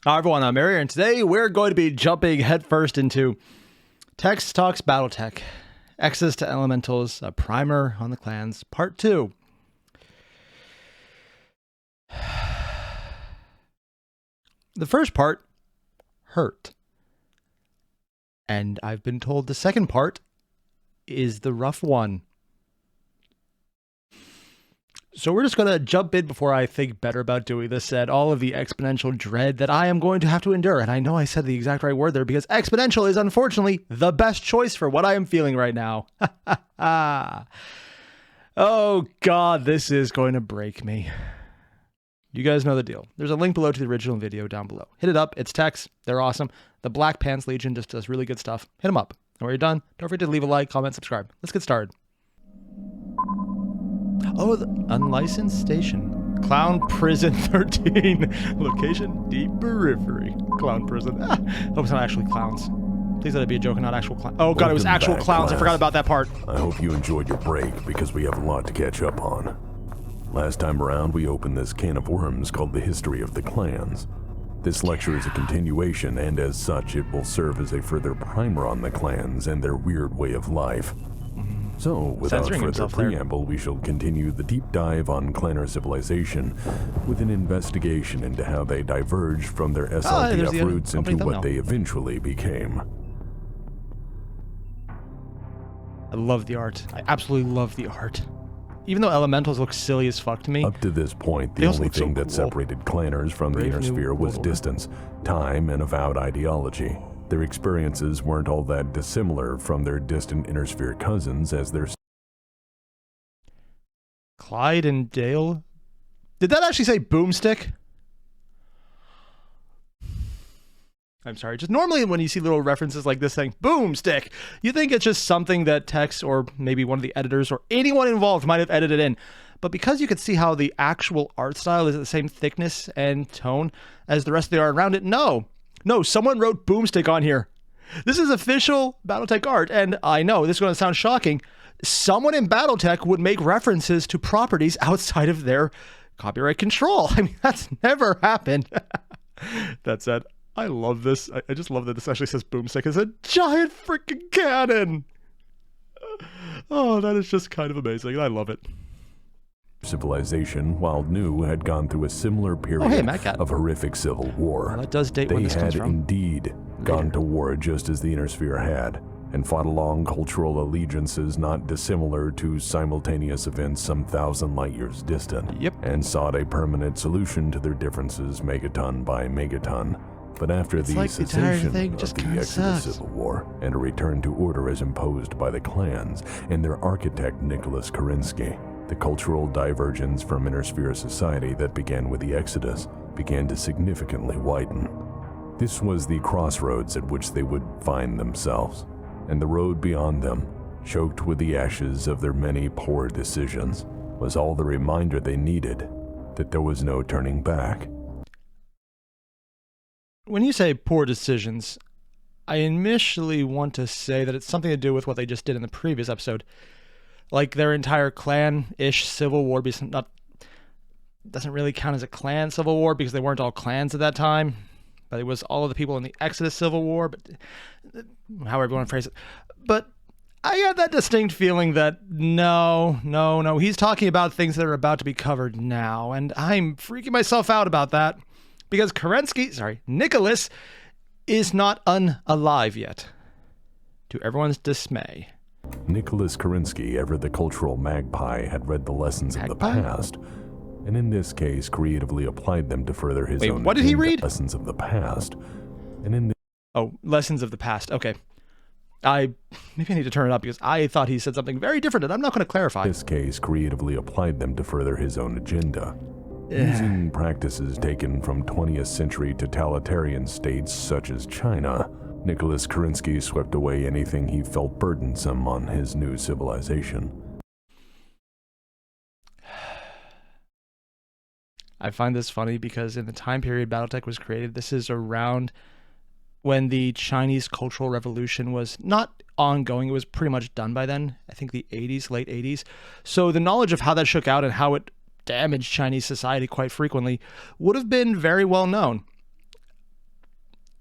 Hi everyone, I'm Airier, and today we're going to be jumping headfirst into TexTalks BattleTech, Exodus to Elementals, a primer on the clans, part 2. The first part hurt, and I've been told the second part is the rough one. So we're just going to jump in before I think better about doing this and all of the exponential dread that I am going to have to endure. And I know I said the exact right word there because exponential is unfortunately the best choice for what I am feeling right now. Oh God, this is going to break me. You guys know the deal. There's a link below to the original video down below. Hit it up. It's text. They're awesome. The Black Pants Legion just does really good stuff. Hit them up. And when you're done, don't forget to leave a like, comment, subscribe. Let's get started. Oh, the unlicensed station. Clown Prison 13. Location, deep periphery. Clown prison. Hope it's not actually clowns. Please let it be a joke and not actual clowns. Oh God, it was actual clowns. I forgot about that part. I hope you enjoyed your break because we have a lot to catch up on. Last time around, we opened this can of worms called the History of the Clans. This lecture is a continuation, and as such, it will serve as a further primer on the clans and their weird way of life. So, without further preamble, we shall continue the deep dive on clanner civilization with an investigation into how they diverged from their SLDF roots into what they eventually became. I love the art. I absolutely love the art. Even though elementals look silly as fuck to me. Up to this point, the only thing that separated clanners from the inner sphere was distance, time, and avowed ideology. Their experiences weren't all that dissimilar from their distant inner sphere cousins as their... Clyde and Dale? Did that actually say boomstick? I'm sorry, just normally when you see little references like this saying boomstick, you think it's just something that Tex or maybe one of the editors or anyone involved might have edited in. But because you could see how the actual art style is the same thickness and tone as the rest of the art around it, no, someone wrote boomstick on here. This is official BattleTech art, and I know this is going to sound shocking. Someone in BattleTech would make references to properties outside of their copyright control. I mean, that's never happened. That said, I love this. I just love that this actually says boomstick. It's a giant freaking cannon. Oh, that is just kind of amazing. I love it. Civilization, while new, had gone through a similar period of horrific civil war. Well, that does date where this comes from. They had indeed gone to war just as the inner sphere had, and fought along cultural allegiances not dissimilar to simultaneous events some 1,000 light years distant, and sought a permanent solution to their differences megaton by megaton. But after the cessation of the Exodus Civil War and a return to order as imposed by the clans and their architect Nicholas Karinsky, the cultural divergence from inner sphere society that began with the Exodus began to significantly widen. This was the crossroads at which they would find themselves, and the road beyond them, choked with the ashes of their many poor decisions, was all the reminder they needed that there was no turning back. When you say poor decisions, I initially want to say that it's something to do with what they just did in the previous episode. Like their entire clan-ish civil war doesn't really count as a clan civil war because they weren't all clans at that time. But it was all of the people in the Exodus Civil War, but however you want to phrase it. But I had that distinct feeling that no, he's talking about things that are about to be covered now. And I'm freaking myself out about that because Nicholas is not unalive yet, to everyone's dismay. Nicholas Karinsky, ever the cultural magpie, had read the lessons of the past, and in this case creatively applied them to further his own what did he read? Lessons of the past. And in lessons of the past. Okay. Maybe I need to turn it up because I thought he said something very different and I'm not going to clarify. In this case creatively applied them to further his own agenda. Using practices taken from 20th century totalitarian states such as China, Nicholas Karinsky swept away anything he felt burdensome on his new civilization. I find this funny because in the time period BattleTech was created, this is around when the Chinese Cultural Revolution was not ongoing. It was pretty much done by then. I think the 80s, late 80s. So the knowledge of how that shook out and how it damaged Chinese society quite frequently would have been very well known.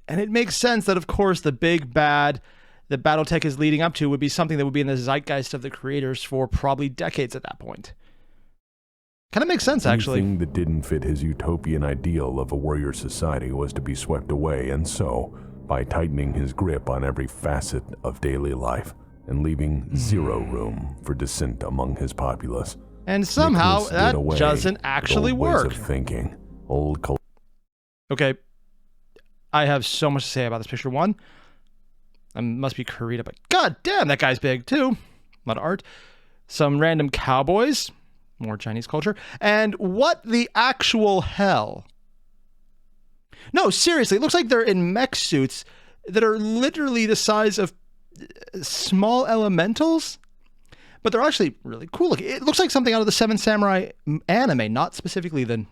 And it makes sense that, of course, the big bad that BattleTech is leading up to would be something that would be in the zeitgeist of the creators for probably decades at that point. Kind of makes sense, actually. Anything that didn't fit his utopian ideal of a warrior society was to be swept away, and so, by tightening his grip on every facet of daily life and leaving zero room for dissent among his populace. And somehow that doesn't actually work. Ways of thinking, Okay, I have so much to say about this picture. One, I must be Kurita, but god damn, that guy's big too. A lot of art. Some random cowboys, more Chinese culture, and what the actual hell? No, seriously, it looks like they're in mech suits that are literally the size of small elementals, but they're actually really cool looking. It looks like something out of the Seven Samurai anime, not specifically the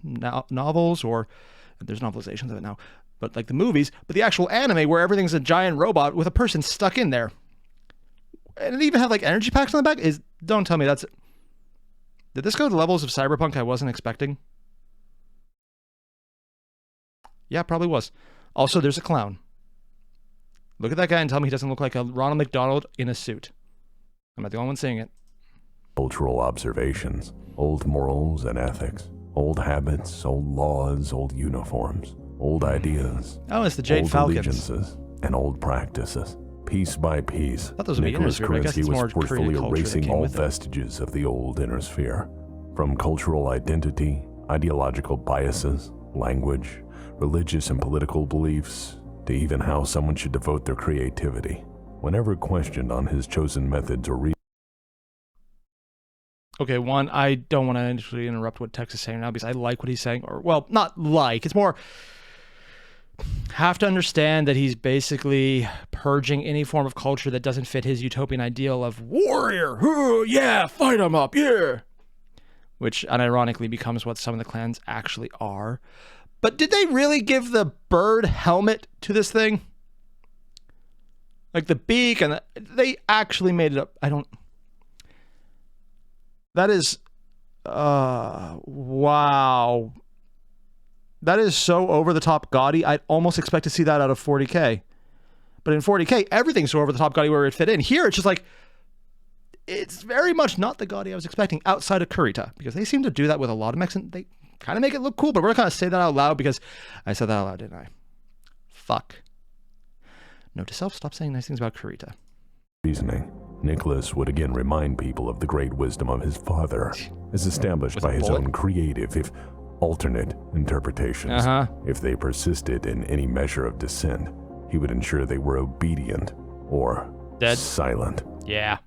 novels, or there's novelizations of it now, but like the movies, but the actual anime where everything's a giant robot with a person stuck in there. And it even have like energy packs on the back. Don't tell me that's it. Did this go to levels of cyberpunk I wasn't expecting? Yeah, probably was. Also, there's a clown. Look at that guy and tell me he doesn't look like a Ronald McDonald in a suit. I'm not the only one saying it. Cultural observations, old morals and ethics, old habits, old laws, old uniforms, old ideas. Oh, it's the Jade old Falcons. Allegiances, and old practices. Piece by piece, Nicholas Karinsky was forcefully erasing all it. vestiges of the old inner sphere. From cultural identity, ideological biases, language, religious and political beliefs, to even how someone should devote their creativity. Whenever questioned on his chosen methods or Okay, one, I don't want to initially interrupt what Tex is saying now because I like what he's saying. Or, well, not like. It's more, have to understand that he's basically purging any form of culture that doesn't fit his utopian ideal of warrior. Yeah, fight him up, yeah. Which unironically becomes what some of the clans actually are. But did they really give the bird helmet to this thing? Like the beak and they actually made it up. That is, wow. That is so over the top gaudy. I'd almost expect to see that out of 40K. But in 40K, everything's so over the top gaudy where it fit in. Here, it's just like, it's very much not the gaudy I was expecting outside of Kurita, because they seem to do that with a lot of mechs and they kind of make it look cool, but we're not going to say that out loud because I said that out loud, didn't I? Fuck. Note to self, stop saying nice things about Kurita. Reasoning, Nicholas would again remind people of the great wisdom of his father, as established by his own creative, if alternate interpretations. If they persisted in any measure of dissent, he would ensure they were obedient or dead, silent. Yeah.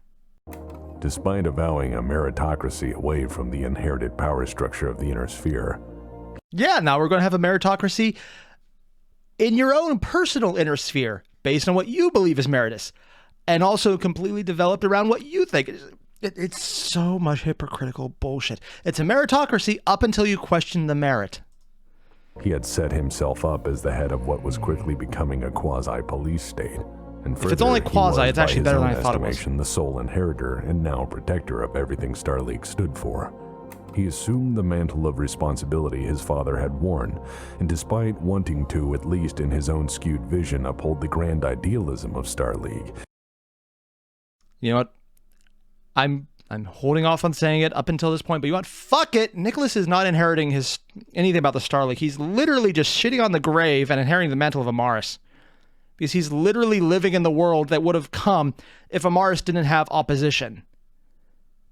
Despite avowing a meritocracy away from the inherited power structure of the inner sphere. Yeah, now we're going to have a meritocracy in your own personal inner sphere, based on what you believe is meritus, and also completely developed around what you think. It's so much hypocritical bullshit. It's a meritocracy up until you question the merit. He had set himself up as the head of what was quickly becoming a quasi-police state. And further, if it's only quasi, it's actually better than I thought it was. The sole inheritor and now protector of everything Starleague stood for. He assumed the mantle of responsibility his father had worn, and despite wanting to, at least in his own skewed vision, uphold the grand idealism of Starleague. You know what? I'm holding off on saying it up until this point, but you know what? Fuck it. Nicholas is not inheriting anything about the Starleague. He's literally just shitting on the grave and inheriting the mantle of Amaris. Because he's literally living in the world that would have come if Amaris didn't have opposition.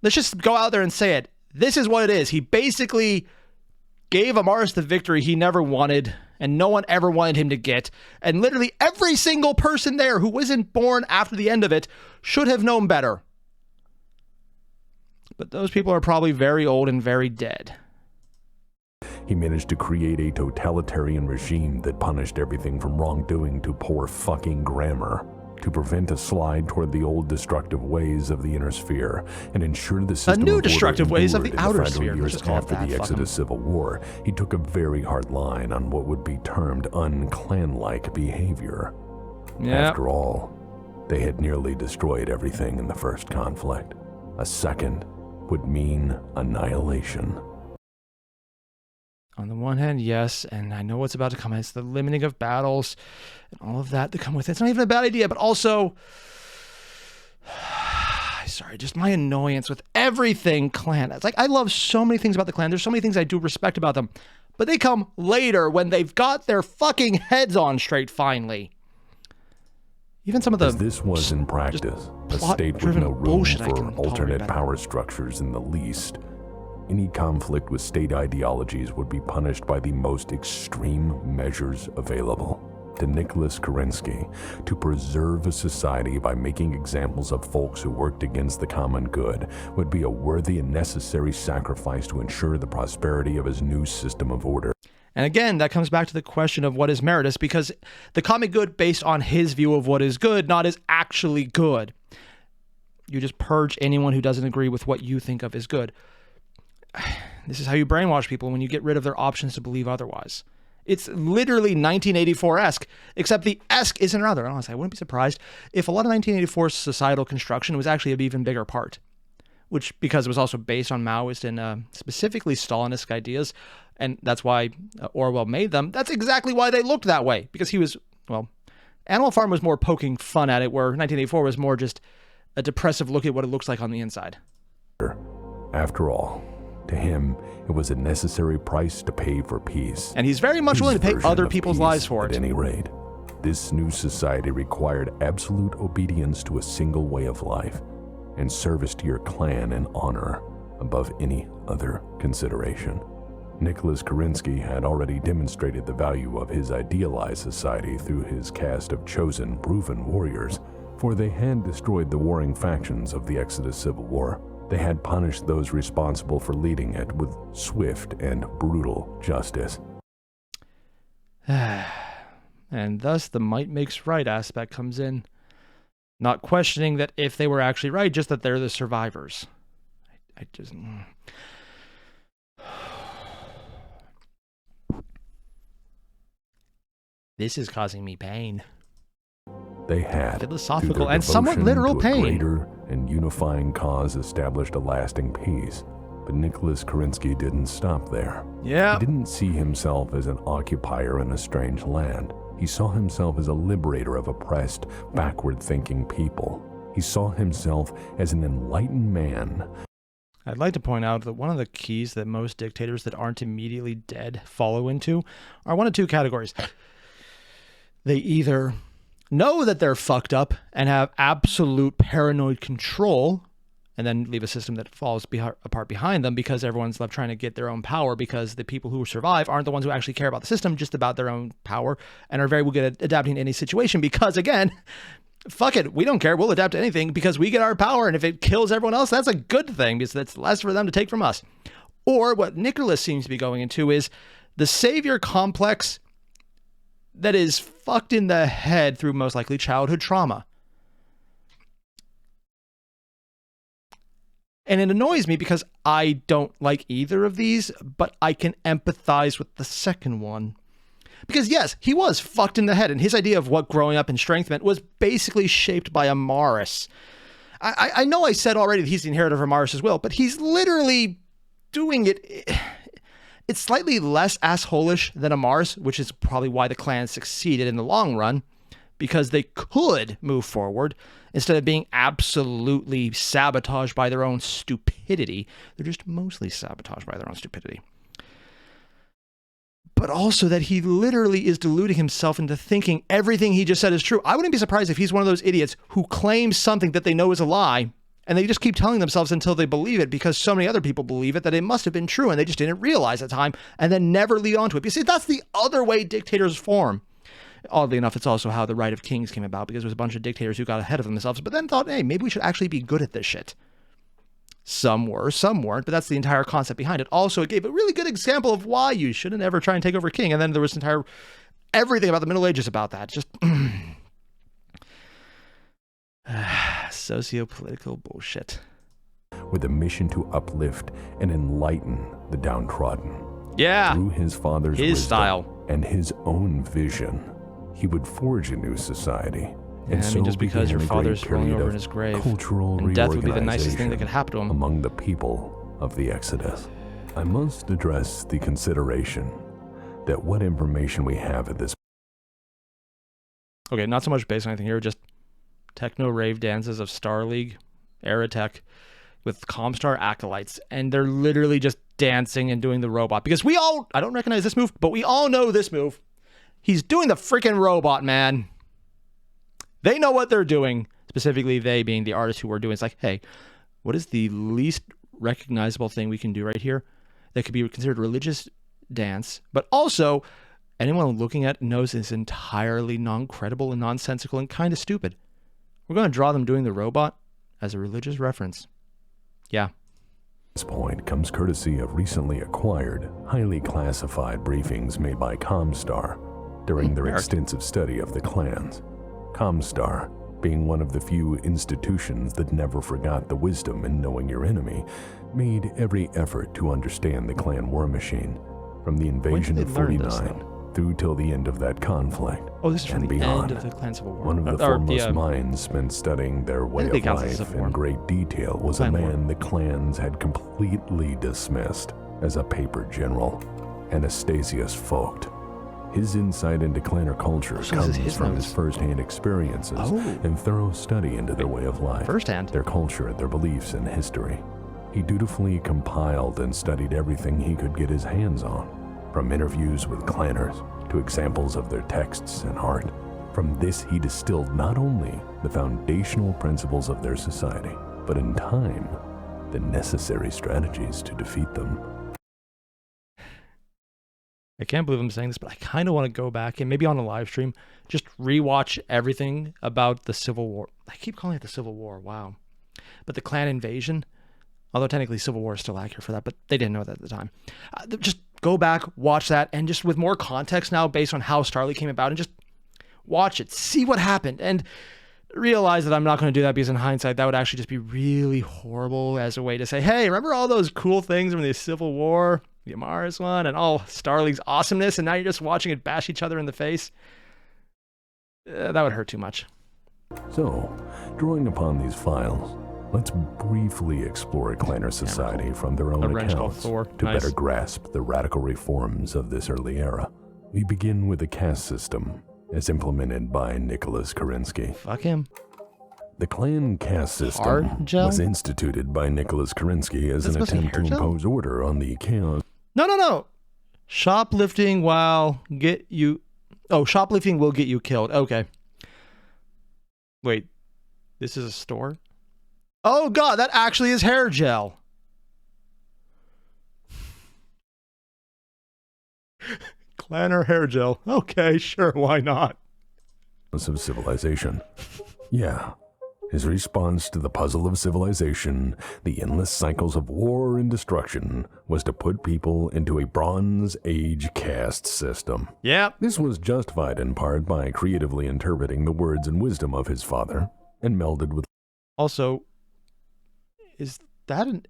Let's just go out there and say it. This is what it is. He basically gave Amaris the victory he never wanted, and no one ever wanted him to get. And literally every single person there who wasn't born after the end of it should have known better. But those people are probably very old and very dead. He managed to create a totalitarian regime that punished everything from wrongdoing to poor fucking grammar, to prevent a slide toward the old destructive ways of the inner sphere and ensure the system new destructive ways of the outer final sphere. Years after the Exodus Civil War, he took a very hard line on what would be termed unclan-like behavior. Yep. After all, they had nearly destroyed everything in the first conflict. A second would mean annihilation. On the one hand, yes, and I know what's about to come. It's the limiting of battles and all of that come with it. It's not even a bad idea, but also, sorry, just my annoyance with everything clan. It's like, I love so many things about the clan. There's so many things I do respect about them, but they come later when they've got their fucking heads on straight finally. Even some of the... As this was in practice, a state with no room for alternate power structures in the least. Any conflict with state ideologies would be punished by the most extreme measures available. To Nicholas Karinsky, to preserve a society by making examples of folks who worked against the common good would be a worthy and necessary sacrifice to ensure the prosperity of his new system of order. And again, that comes back to the question of what is meritus, because the common good based on his view of what is good, not is actually good. You just purge anyone who doesn't agree with what you think of as good. This is how you brainwash people when you get rid of their options to believe otherwise. It's literally 1984-esque, except the esque isn't rather. Honestly, I wouldn't be surprised if a lot of 1984's societal construction was actually an even bigger part, which, because it was also based on Maoist and specifically Stalinist ideas, and that's why Orwell made them. That's exactly why they looked that way, because he was, well, Animal Farm was more poking fun at it, where 1984 was more just a depressive look at what it looks like on the inside. After all, to him, it was a necessary price to pay for peace. And he's very much willing to pay other people's lives for it. At any rate, this new society required absolute obedience to a single way of life and service to your clan and honor above any other consideration. Nicholas Karinsky had already demonstrated the value of his idealized society through his caste of chosen, proven warriors, for they had destroyed the warring factions of the Exodus Civil War. They had punished those responsible for leading it with swift and brutal justice. And thus the might makes right aspect comes in. Not questioning that if they were actually right, just that they're the survivors. I just... This is causing me pain. They had, philosophical and somewhat literal pain. Greater and unifying cause established a lasting peace. But Nicholas Karinsky didn't stop there. Yeah. He didn't see himself as an occupier in a strange land. He saw himself as a liberator of oppressed, backward-thinking people. He saw himself as an enlightened man. I'd like to point out that one of the keys that most dictators that aren't immediately dead follow into are one of two categories. They either know that they're fucked up and have absolute paranoid control, and then leave a system that falls apart behind them because everyone's left trying to get their own power, because the people who survive aren't the ones who actually care about the system, just about their own power, and are very good at adapting to any situation because, again, fuck it, we don't care, we'll adapt to anything because we get our power, and if it kills everyone else, that's a good thing because that's less for them to take from us. Or what Nicholas seems to be going into is the savior complex that is fucked in the head through most likely childhood trauma. And it annoys me because I don't like either of these, but I can empathize with the second one. Because yes, he was fucked in the head, and his idea of what growing up in strength meant was basically shaped by Amaris. I know I said already that he's the inheritor of Amaris as well, but he's literally doing it... It's slightly less assholish than Amaris, which is probably why the clan succeeded in the long run, because they could move forward instead of being absolutely sabotaged by their own stupidity. They're just mostly sabotaged by their own stupidity. But also that he literally is deluding himself into thinking everything he just said is true. I wouldn't be surprised if he's one of those idiots who claims something that they know is a lie, and they just keep telling themselves until they believe it because so many other people believe it that it must have been true and they just didn't realize at the time and then never lead on to it. You see, that's the other way dictators form. Oddly enough, it's also how the right of kings came about, because there was a bunch of dictators who got ahead of themselves but then thought, hey, maybe we should actually be good at this shit. Some were, some weren't, but that's the entire concept behind it. Also, it gave a really good example of why you shouldn't ever try and take over a king. And then there was everything about the Middle Ages about that. Just... socio-political bullshit. With a mission to uplift and enlighten the downtrodden. Yeah. Through his father's wisdom style and his own vision, he would forge a new society. And I mean, just because your father's rolling over in his grave, cultural and death would be the nicest thing that could happen to him. Among the people of the Exodus. I must address the consideration that what information we have at this Okay, not so much based on anything here, just techno rave dances of Star League, era tech, with ComStar acolytes, and they're literally just dancing and doing the robot. Because we all, I don't recognize this move, but we all know this move. He's doing the freaking robot, man. They know what they're doing, specifically they being the artists who are doing. It's like, hey, what is the least recognizable thing we can do right here that could be considered religious dance, but also anyone looking at it knows it's entirely non-credible and nonsensical and kind of stupid. We're going to draw them doing the robot as a religious reference. Yeah. This point comes courtesy of recently acquired, highly classified briefings made by ComStar during their extensive study of the clans. ComStar, being one of the few institutions that never forgot the wisdom in knowing your enemy, made every effort to understand the clan war machine, from the invasion of 49 through till the end of that conflict. Oh, this is from the beyond. end of the Clan Civil War. One of the foremost minds spent studying their way of life in great detail was a man the clans had completely dismissed as a paper general, Anastasius Vogt. His insight into clanner culture comes from his first-hand experiences and thorough study into their way of life, their culture, their beliefs, and history. He dutifully compiled and studied everything he could get his hands on, from interviews with clanners to examples of their texts and art. From this, he distilled not only the foundational principles of their society, but in time, the necessary strategies to defeat them. I can't believe I'm saying this, but I kind of want to go back and maybe on a live stream, just rewatch everything about the Civil War. I keep calling it the Civil War, wow. But the clan invasion, although technically Civil War is still accurate for that, but they didn't know that at the time. Just go back, watch that, and just with more context now based on how Starly came about, and just watch it, see what happened, and realize that I'm not going to do that because in hindsight, that would actually just be really horrible as a way to say, hey, remember all those cool things from the Civil War, the Amaris one, and all Starly's awesomeness, and now you're just watching it bash each other in the face? That would hurt too much. So, drawing upon these files, let's briefly explore clanner society from their own accounts to better grasp the radical reforms of this early era. We begin with the caste system, as implemented by Nicholas Karinsky. Fuck him. The clan caste system was instituted by Nicholas Karinsky as an attempt to impose order on the chaos. No. Shoplifting will get you... Oh, shoplifting will get you killed. Okay. Wait. This is a store? Oh god, that actually is hair gel. Clanner hair gel. Okay, sure, why not? Of civilization. Yeah. His response to the puzzle of civilization, the endless cycles of war and destruction, was to put people into a Bronze Age caste system. Yeah. This was justified in part by creatively interpreting the words and wisdom of his father, and melded with... Also, is that an...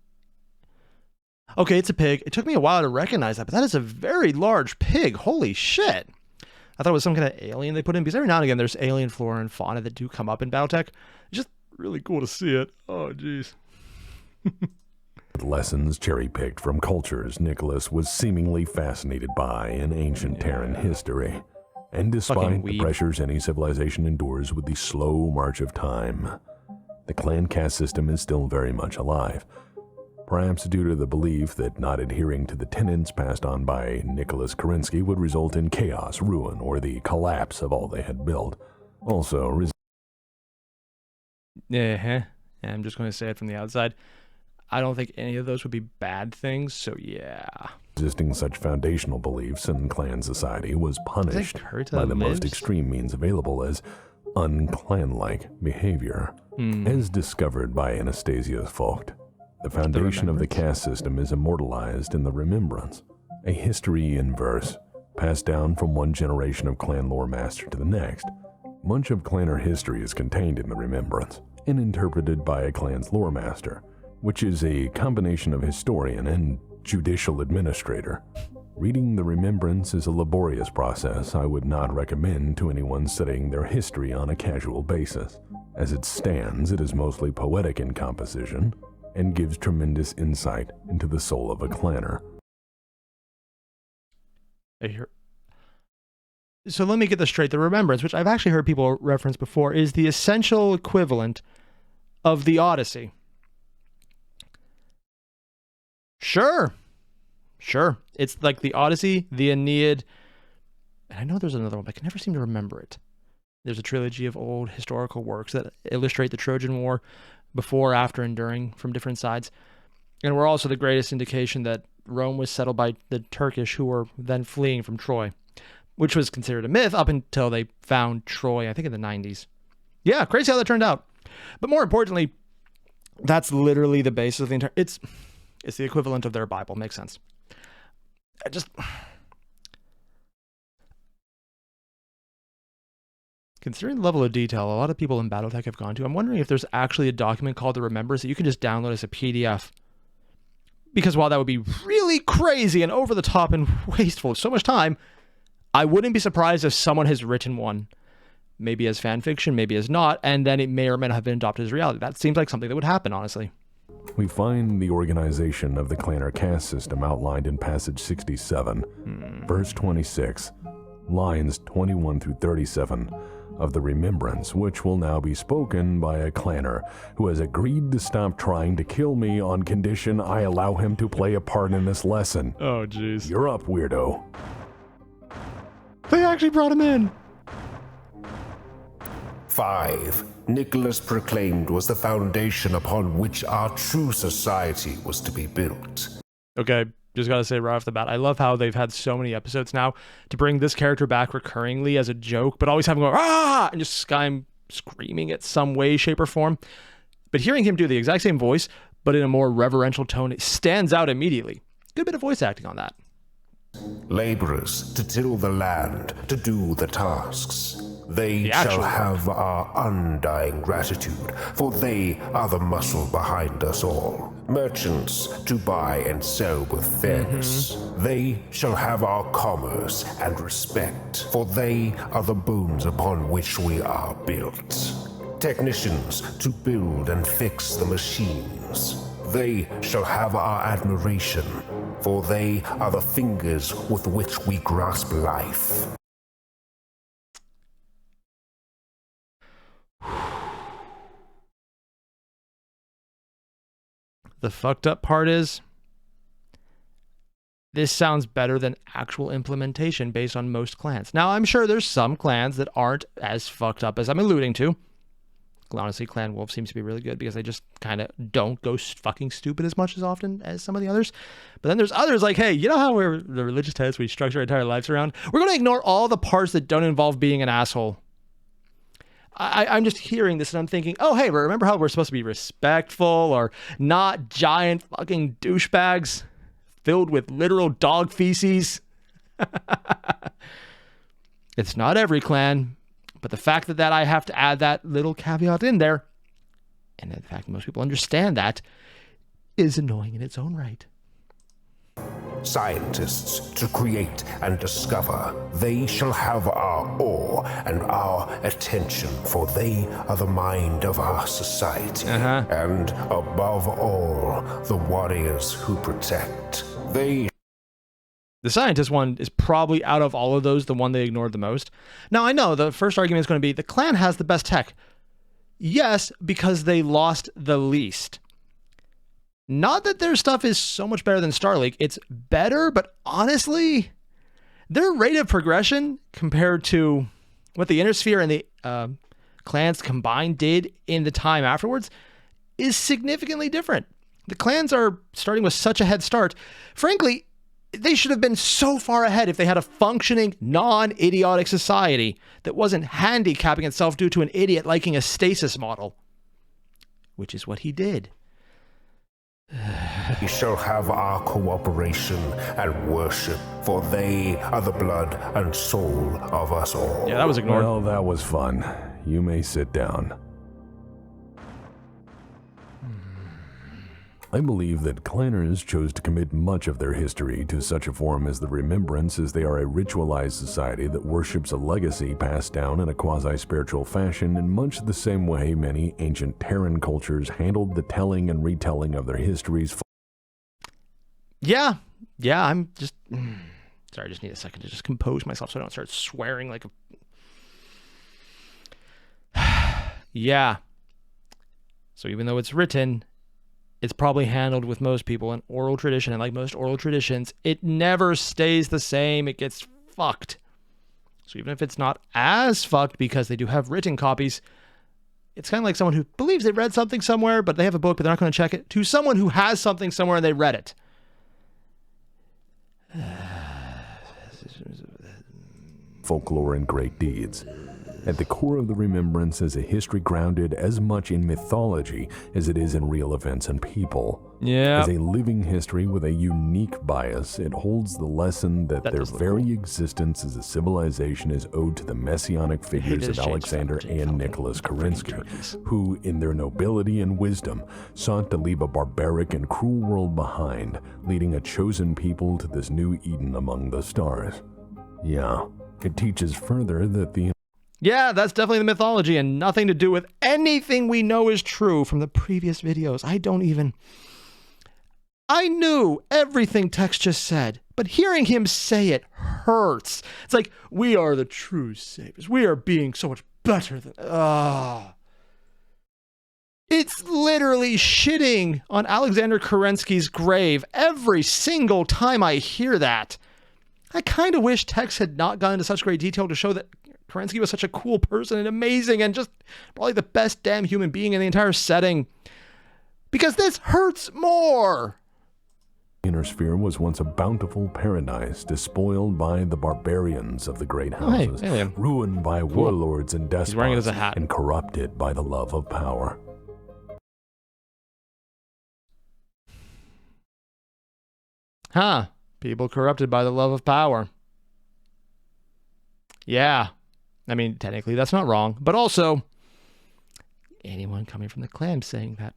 Okay, it's a pig. It took me a while to recognize that, but that is a very large pig. Holy shit. I thought it was some kind of alien they put in, because every now and again there's alien flora and fauna that do come up in BattleTech. It's just really cool to see it. Oh, jeez. Lessons cherry-picked from cultures Nicholas was seemingly fascinated by in ancient Terran history. And despite the pressures any civilization endures with the slow march of time, the clan caste system is still very much alive. Perhaps due to the belief that not adhering to the tenets passed on by Nicholas Karinsky would result in chaos, ruin, or the collapse of all they had built. Also, I'm just going to say it from the outside. I don't think any of those would be bad things, so yeah. Resisting such foundational beliefs in clan society was punished by the most extreme means available as unclan-like behavior, as discovered by Anastasius Vogt. The foundation of the caste system is immortalized in the Remembrance, a history in verse, passed down from one generation of clan lore master to the next. Much of clanner history is contained in the Remembrance, and interpreted by a clan's lore master, which is a combination of historian and judicial administrator. Reading the Remembrance is a laborious process I would not recommend to anyone studying their history on a casual basis. As it stands, it is mostly poetic in composition, and gives tremendous insight into the soul of a clanner. So let me get this straight. The Remembrance, which I've actually heard people reference before, is the essential equivalent of the Odyssey. Sure. It's like the Odyssey, the Aeneid, and I know there's another one, but I can never seem to remember it. There's a trilogy of old historical works that illustrate the Trojan War before, after, and during from different sides. And were also the greatest indication that Rome was settled by the Turkish, who were then fleeing from Troy, which was considered a myth up until they found Troy, I think in the 90s. Yeah, crazy how that turned out. But more importantly, that's literally the basis of the entire... It's the equivalent of their Bible. Makes sense. Considering the level of detail a lot of people in BattleTech have gone to, I'm wondering if there's actually a document called the Remembrance that you can just download as a PDF. Because while that would be really crazy and over the top and wasteful of so much time, I wouldn't be surprised if someone has written one, maybe as fan fiction, maybe as not, and then it may or may not have been adopted as reality. That seems like something that would happen, honestly. We find the organization of the clan or caste system outlined in passage 67, verse 26, lines 21 through 37 of the Remembrance, which will now be spoken by a clanner who has agreed to stop trying to kill me on condition I allow him to play a part in this lesson. Oh, jeez. You're up, weirdo. They actually brought him in. 5. Nicholas proclaimed was the foundation upon which our true society was to be built. Okay, just gotta say right off the bat, I love how they've had so many episodes now to bring this character back recurringly as a joke, but always have him go, ah, and just screaming at some way, shape, or form. But hearing him do the exact same voice, but in a more reverential tone, it stands out immediately. Good bit of voice acting on that. Laborers to till the land, to do the tasks. They shall have our undying gratitude, for they are the muscle behind us all. Merchants to buy and sell with fairness. They shall have our commerce and respect, for they are the bones upon which we are built. Technicians to build and fix the machines. They shall have our admiration, for they are the fingers with which we grasp life. The fucked up part is, this sounds better than actual implementation based on most clans. Now, I'm sure there's some clans that aren't as fucked up as I'm alluding to. Honestly, Clan Wolf seems to be really good because they just kind of don't go fucking stupid as much as often as some of the others. But then there's others like, hey, you know how we're the religious tenets we structure our entire lives around? We're going to ignore all the parts that don't involve being an asshole. I'm just hearing this and I'm thinking, oh, hey, remember how we're supposed to be respectful or not giant fucking douchebags filled with literal dog feces? It's not every clan, but the fact that I have to add that little caveat in there, and the fact that most people understand that, is annoying in its own right. Scientists to create and discover. They shall have our awe and our attention, for they are the mind of our society. And above all, the warriors who protect. The scientist one is probably, out of all of those, the one they ignored the most. Now, I know the first argument is going to be the clan has the best tech. Yes, because they lost the least. Not that their stuff is so much better than Starleague. It's better, but honestly, their rate of progression compared to what the Innersphere and the clans combined did in the time afterwards is significantly different. The clans are starting with such a head start. Frankly, they should have been so far ahead if they had a functioning, non-idiotic society that wasn't handicapping itself due to an idiot liking a stasis model. Which is what he did. We shall have our cooperation and worship, for they are the blood and soul of us all. Yeah, that was ignored. Well, that was fun. You may sit down. I believe that clanners chose to commit much of their history to such a form as the Remembrance, as they are a ritualized society that worships a legacy passed down in a quasi-spiritual fashion in much the same way many ancient Terran cultures handled the telling and retelling of their histories. Yeah, I'm just... Sorry, I just need a second to just compose myself so I don't start swearing like a... Yeah. So even though it's written, it's probably handled with most people in oral tradition, and like most oral traditions, it never stays the same. It gets fucked. So even if it's not as fucked because they do have written copies, it's kind of like someone who believes they read something somewhere, but they have a book, but they're not going to check it, to someone who has something somewhere and they read it. Folklore and great deeds. At the core of the Remembrance is a history grounded as much in mythology as it is in real events and people. Yeah. As a living history with a unique bias, it holds the lesson that their very existence as a civilization is owed to the messianic figures of Alexander and Nicholas Karinsky, who, in their nobility and wisdom, sought to leave a barbaric and cruel world behind, leading a chosen people to this new Eden among the stars. Yeah, it teaches further that the... Yeah, that's definitely the mythology and nothing to do with anything we know is true from the previous videos. I knew everything Tex just said, but hearing him say it hurts. It's like, we are the true saviors. We are being so much better than... It's literally shitting on Alexander Kerensky's grave every single time I hear that. I kind of wish Tex had not gone into such great detail to show that Karinsky was such a cool person and amazing and just probably the best damn human being in the entire setting. Because this hurts more. The Inner Sphere was once a bountiful paradise despoiled by the barbarians of the great houses, ruined by warlords and despots, He's wearing it as a hat. And corrupted by the love of power. Huh. People corrupted by the love of power. Yeah. I mean, technically that's not wrong, but also anyone coming from the clan saying that,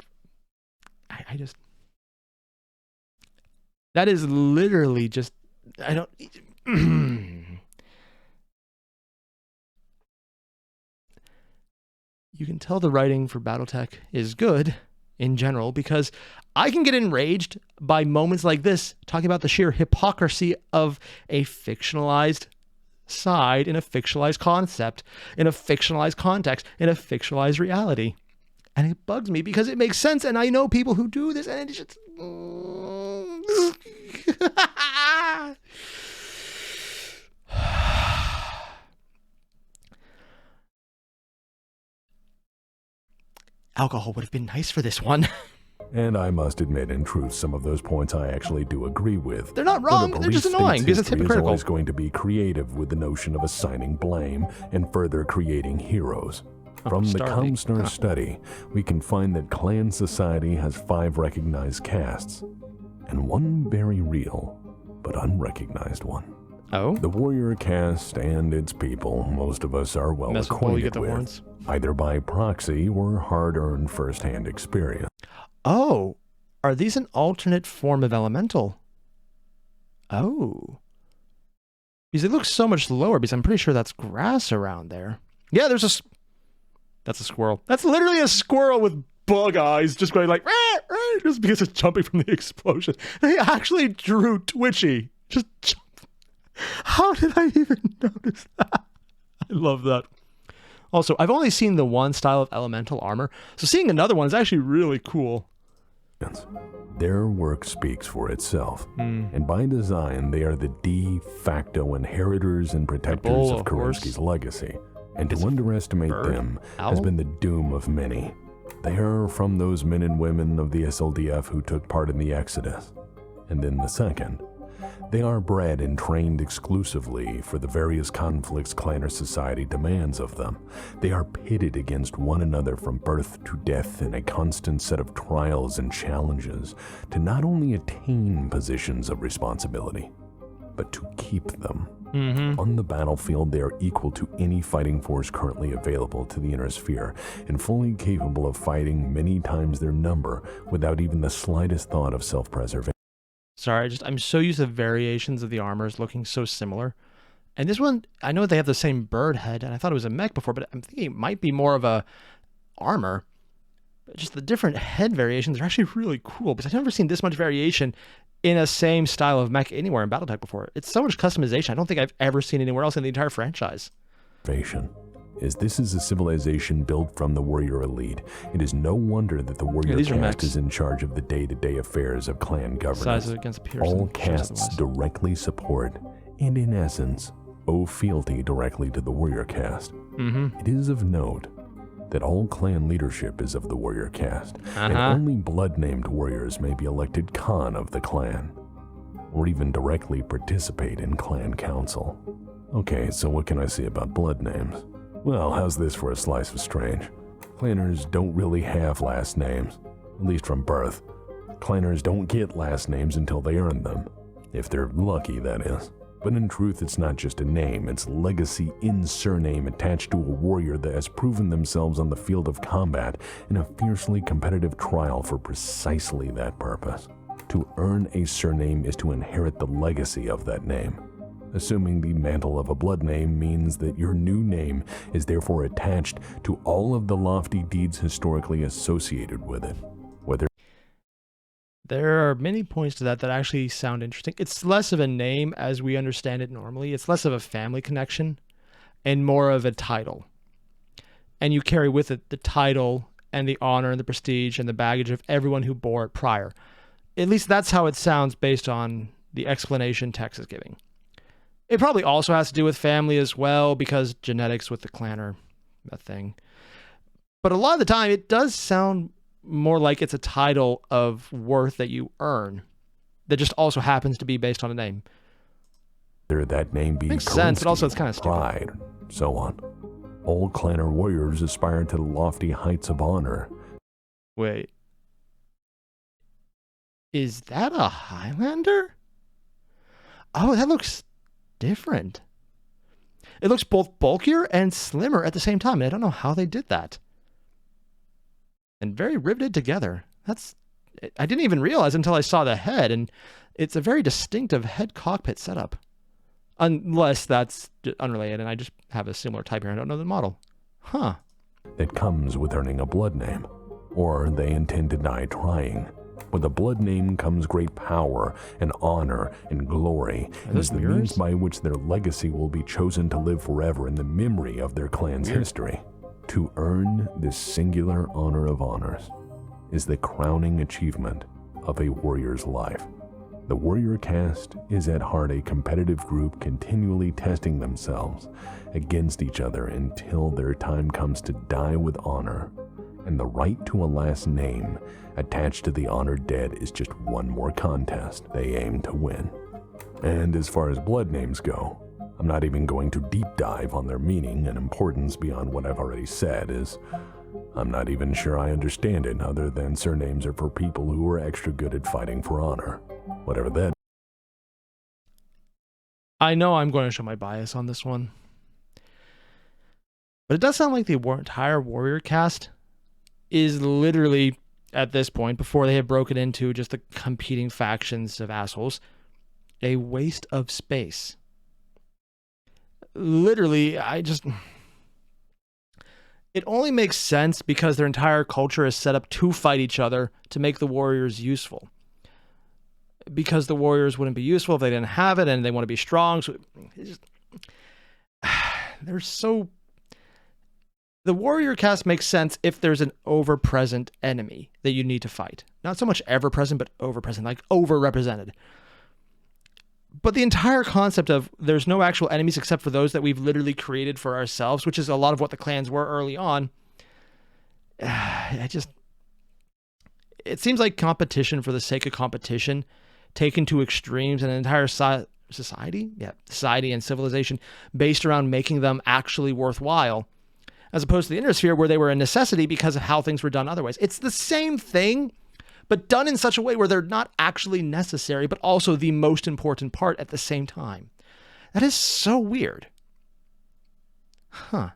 I just, that is literally just, I don't, you can tell the writing for BattleTech is good in general because I can get enraged by moments like this, talking about the sheer hypocrisy of a fictionalized side in a fictionalized concept, in a fictionalized context, in a fictionalized reality. And it bugs me because it makes sense, and I know people who do this, and it's just... Alcohol would have been nice for this one. And I must admit, in truth, some of those points I actually do agree with. They're not wrong, they're just annoying because it's hypocritical. Is always going to be creative with the notion of assigning blame and further creating heroes. From the ComStar study, we can find that clan society has 5 recognized castes, and one very real, but unrecognized one. Oh? The warrior caste and its people, most of us are well acquainted with, either by proxy or hard-earned first-hand experience. Oh, are these an alternate form of elemental? Oh. Because it looks so much lower, because I'm pretty sure that's grass around there. Yeah, there's a... That's a squirrel. That's literally a squirrel with bug eyes just going like... just because it's jumping from the explosion. They actually drew Twitchy. Just jump. How did I even notice that? I love that. Also, I've only seen the one style of elemental armor, so seeing another one is actually really cool. Their work speaks for itself, and by design, they are the de facto inheritors and protectors of Karinsky's legacy, and to underestimate them has been the doom of many. They are from those men and women of the SLDF who took part in the Exodus. And then the second, they are bred and trained exclusively for the various conflicts clan or society demands of them. They are pitted against one another from birth to death in a constant set of trials and challenges to not only attain positions of responsibility, but to keep them. On the battlefield, they are equal to any fighting force currently available to the Inner Sphere and fully capable of fighting many times their number without even the slightest thought of self-preservation. Sorry, I'm so used to variations of the armors looking so similar. And this one, I know they have the same bird head, and I thought it was a mech before, but I'm thinking it might be more of a armor. just the different head variations are actually really cool, because I've never seen this much variation in a same style of mech anywhere in BattleTech before. It's so much customization. I don't think I've ever seen anywhere else in the entire franchise. Is this is a civilization built from the warrior elite. It is no wonder that the warrior caste is in charge of the day-to-day affairs of clan governance. All castes directly support, and in essence, owe fealty directly to the warrior caste. It is of note that all clan leadership is of the warrior caste, and only blood-named warriors may be elected Khan of the clan, or even directly participate in clan council. Okay, so what can I say about blood names? Well, how's this for a slice of strange? Clanners don't really have last names, at least from birth. Clanners don't get last names until they earn them, if they're lucky, that is. But in truth, it's not just a name, it's legacy in surname attached to a warrior that has proven themselves on the field of combat in a fiercely competitive trial for precisely that purpose. To earn a surname is to inherit the legacy of that name. Assuming the mantle of a blood name means that your new name is therefore attached to all of the lofty deeds historically associated with it. There are many points to that actually sound interesting. It's less of a name as we understand it normally. It's less of a family connection and more of a title. And you carry with it the title and the honor and the prestige and the baggage of everyone who bore it prior. At least that's how it sounds based on the explanation Tex is giving. It probably also has to do with family as well, because genetics with the clan are a thing. But a lot of the time, it does sound more like it's a title of worth that you earn that just also happens to be based on a name. That name be makes sense, but also it's kind of stupid. Pride, so on. All clanner warriors aspire to the lofty heights of honor. Wait. Is that a Highlander? Oh, that looks different. It looks both bulkier and slimmer at the same time, and I don't know how they did that. And very riveted together. I didn't even realize until I saw the head, and it's a very distinctive head cockpit setup. Unless that's unrelated, and I just have a similar type here. I don't know the model. Huh. That comes with earning a blood name, or they intend to die trying. With a blood name comes great power and honor and glory, and is the means by which their legacy will be chosen to live forever in the memory of their clan's history. To earn this singular honor of honors is the crowning achievement of a warrior's life. The warrior caste is at heart a competitive group continually testing themselves against each other until their time comes to die with honor, and the right to a last name attached to the honored dead is just one more contest they aim to win. And as far as blood names go, I'm not even going to deep dive on their meaning and importance beyond what I've already said, as I'm not even sure I understand it, other than surnames are for people who are extra good at fighting for honor. Whatever that. I know I'm going to show my bias on this one. But it does sound like the entire warrior caste is literally, at this point, before they have broken into just the competing factions of assholes, a waste of space. Literally, it only makes sense because their entire culture is set up to fight each other to make the warriors useful. Because the warriors wouldn't be useful if they didn't have it, and they want to be strong. So the warrior caste makes sense if there's an over-present enemy that you need to fight. Not so much ever-present, but over-present, like over-represented. But the entire concept of there's no actual enemies except for those that we've literally created for ourselves, which is a lot of what the clans were early on. It seems like competition for the sake of competition, taken to extremes, and an entire society and civilization based around making them actually worthwhile, as opposed to the inner sphere where they were a necessity because of how things were done otherwise. It's the same thing, but done in such a way where they're not actually necessary, but also the most important part at the same time. That is so weird. Huh.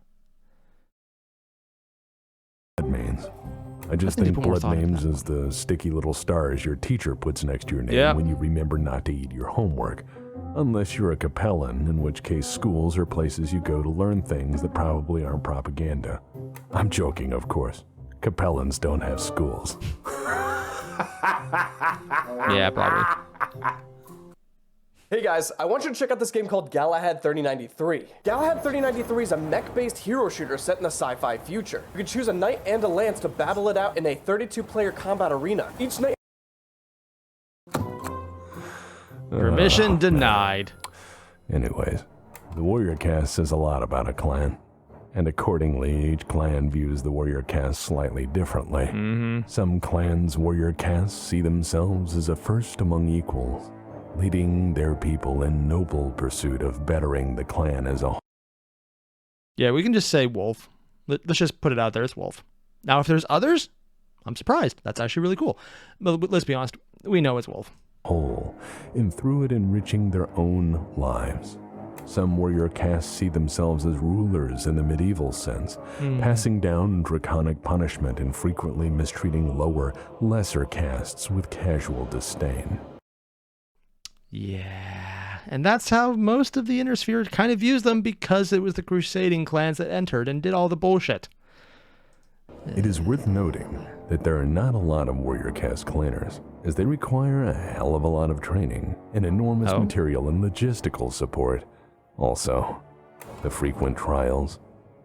That means. I just think blood names is the sticky little stars your teacher puts next to your name when you remember not to eat your homework. Unless you're a Capellan, in which case schools are places you go to learn things that probably aren't propaganda. I'm joking, of course. Capellans don't have schools. Yeah, probably. Hey guys, I want you to check out this game called Galahad 3093. Galahad 3093 is a mech-based hero shooter set in a sci-fi future. You can choose a knight and a lance to battle it out in a 32-player combat arena. Each knight... Permission denied. Anyways, the warrior caste says a lot about a clan. And accordingly, each clan views the warrior caste slightly differently. Some clans' warrior castes see themselves as a first among equals, leading their people in noble pursuit of bettering the clan as a whole. Yeah, we can just say wolf. Let's just put it out there, it's wolf. Now, if there's others, I'm surprised. That's actually really cool. But let's be honest, we know it's wolf. Whole, and through it enriching their own lives. Some warrior castes see themselves as rulers in the medieval sense, passing down draconic punishment and frequently mistreating lower, lesser castes with casual disdain. Yeah, and that's how most of the Inner Sphere kind of views them, because it was the crusading clans that entered and did all the bullshit. It is worth noting that there are not a lot of warrior caste clanners, as they require a hell of a lot of training and enormous material and logistical support. Also, the frequent trials,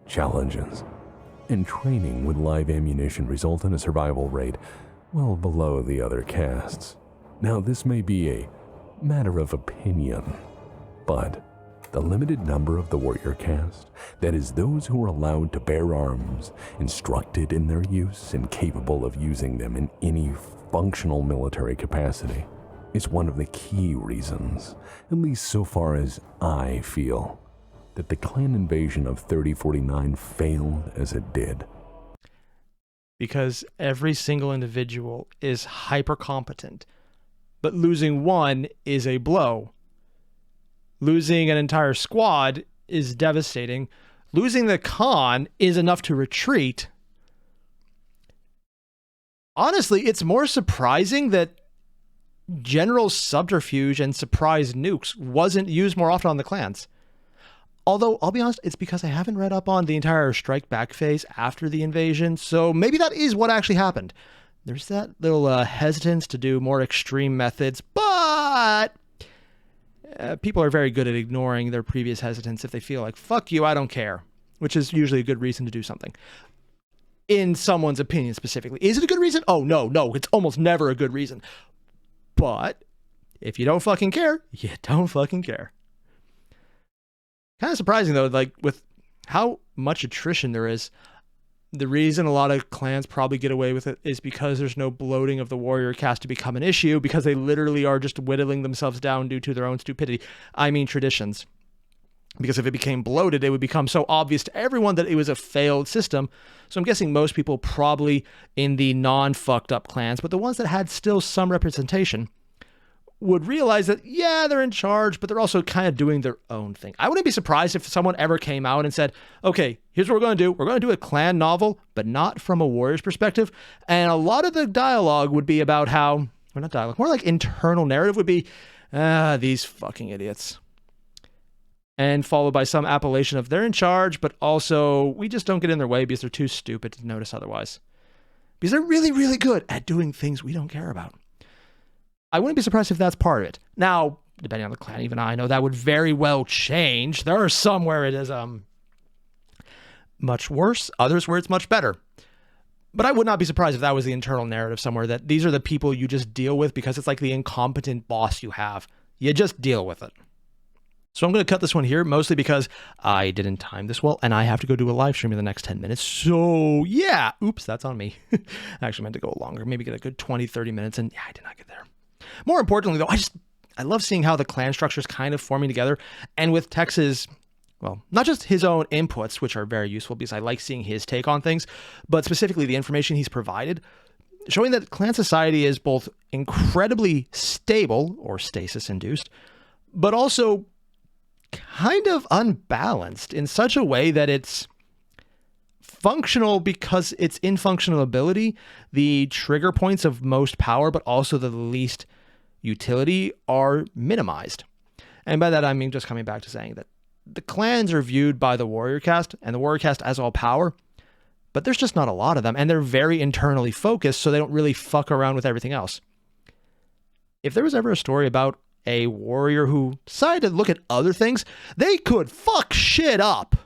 challenges, and training with live ammunition result in a survival rate well below the other castes. Now, this may be a matter of opinion, but the limited number of the warrior caste, that is, those who are allowed to bear arms, instructed in their use, and capable of using them in any functional military capacity, is one of the key reasons, at least so far as I feel, that the clan invasion of 3049 failed as it did. Because every single individual is hyper competent, but losing one is a blow. Losing an entire squad is devastating. Losing the Khan is enough to retreat. Honestly, it's more surprising that general subterfuge and surprise nukes wasn't used more often on the clans. Although, I'll be honest, it's because I haven't read up on the entire strike back phase after the invasion, so maybe that is what actually happened. There's that little hesitance to do more extreme methods, but people are very good at ignoring their previous hesitance if they feel like, fuck you, I don't care, which is usually a good reason to do something. In someone's opinion specifically. Is it a good reason? Oh, no, it's almost never a good reason. But if you don't fucking care, you don't fucking care. Kind of surprising, though, like with how much attrition there is, the reason a lot of clans probably get away with it is because there's no bloating of the warrior caste to become an issue, because they literally are just whittling themselves down due to their own stupidity. I mean traditions. Because if it became bloated, it would become so obvious to everyone that it was a failed system. So I'm guessing most people probably in the non-fucked up clans, but the ones that had still some representation, would realize that, yeah, they're in charge, but they're also kind of doing their own thing. I wouldn't be surprised if someone ever came out and said, okay, here's what we're going to do. We're going to do a clan novel, but not from a warrior's perspective. And a lot of the dialogue would be about how, or not dialogue, more like internal narrative would be, these fucking idiots. And followed by some appellation of they're in charge, but also we just don't get in their way because they're too stupid to notice otherwise. Because they're really, really good at doing things we don't care about. I wouldn't be surprised if that's part of it. Now, depending on the clan, even I know that would very well change. There are some where it is much worse, others where it's much better. But I would not be surprised if that was the internal narrative somewhere, that these are the people you just deal with because it's like the incompetent boss you have. You just deal with it. So I'm going to cut this one here, mostly because I didn't time this well, and I have to go do a live stream in the next 10 minutes. So, yeah. Oops, that's on me. I actually meant to go longer, maybe get a good 20, 30 minutes, and yeah, I did not get there. More importantly, though, I love seeing how the clan structure is kind of forming together, and with Tex's, well, not just his own inputs, which are very useful because I like seeing his take on things, but specifically the information he's provided, showing that clan society is both incredibly stable, or stasis-induced, but also kind of unbalanced in such a way that it's functional because its in functional ability, the trigger points of most power, but also the least utility are minimized. And by that, I mean just coming back to saying that the clans are viewed by the warrior caste and the warrior caste as all power, but there's just not a lot of them, and they're very internally focused, so they don't really fuck around with everything else. If there was ever a story about a warrior who decided to look at other things, they could fuck shit up.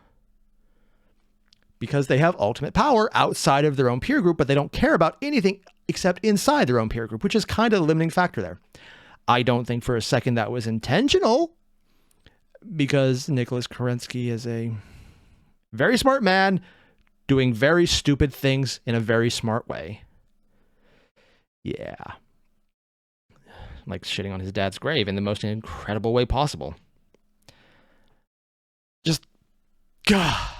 Because they have ultimate power outside of their own peer group, but they don't care about anything except inside their own peer group, which is kind of the limiting factor there. I don't think for a second that was intentional, because Nicholas Karinsky is a very smart man doing very stupid things in a very smart way. Yeah. Like shitting on his dad's grave in the most incredible way possible. Just, God.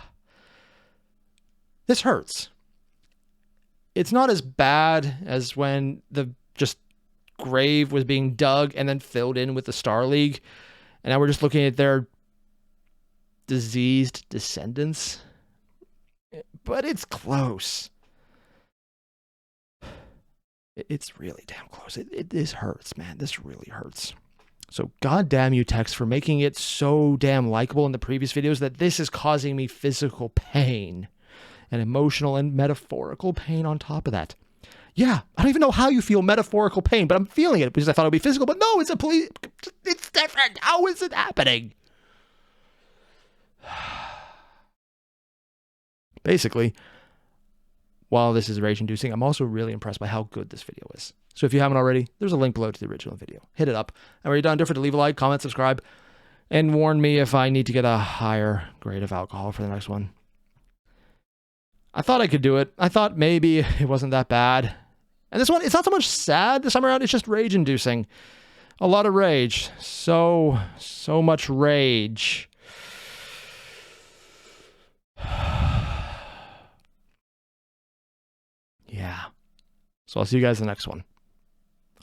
This hurts. It's not as bad as when the just grave was being dug and then filled in with the Star League. And now we're just looking at their diseased descendants. But it's close. It's really damn close. This hurts, man. This really hurts. So goddamn you, Tex, for making it so damn likable in the previous videos that this is causing me physical pain. And emotional and metaphorical pain on top of that. Yeah, I don't even know how you feel metaphorical pain, but I'm feeling it because I thought it would be physical, but no, it's different. How is it happening? Basically, while this is rage-inducing, I'm also really impressed by how good this video is. So if you haven't already, there's a link below to the original video. Hit it up. And when you're done, don't forget to leave a like, comment, subscribe, and warn me if I need to get a higher grade of alcohol for the next one. I thought I could do it. I thought maybe it wasn't that bad. And this one, it's not so much sad this time around, it's just rage-inducing. A lot of rage. So much rage. Yeah. So I'll see you guys in the next one.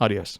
Adios.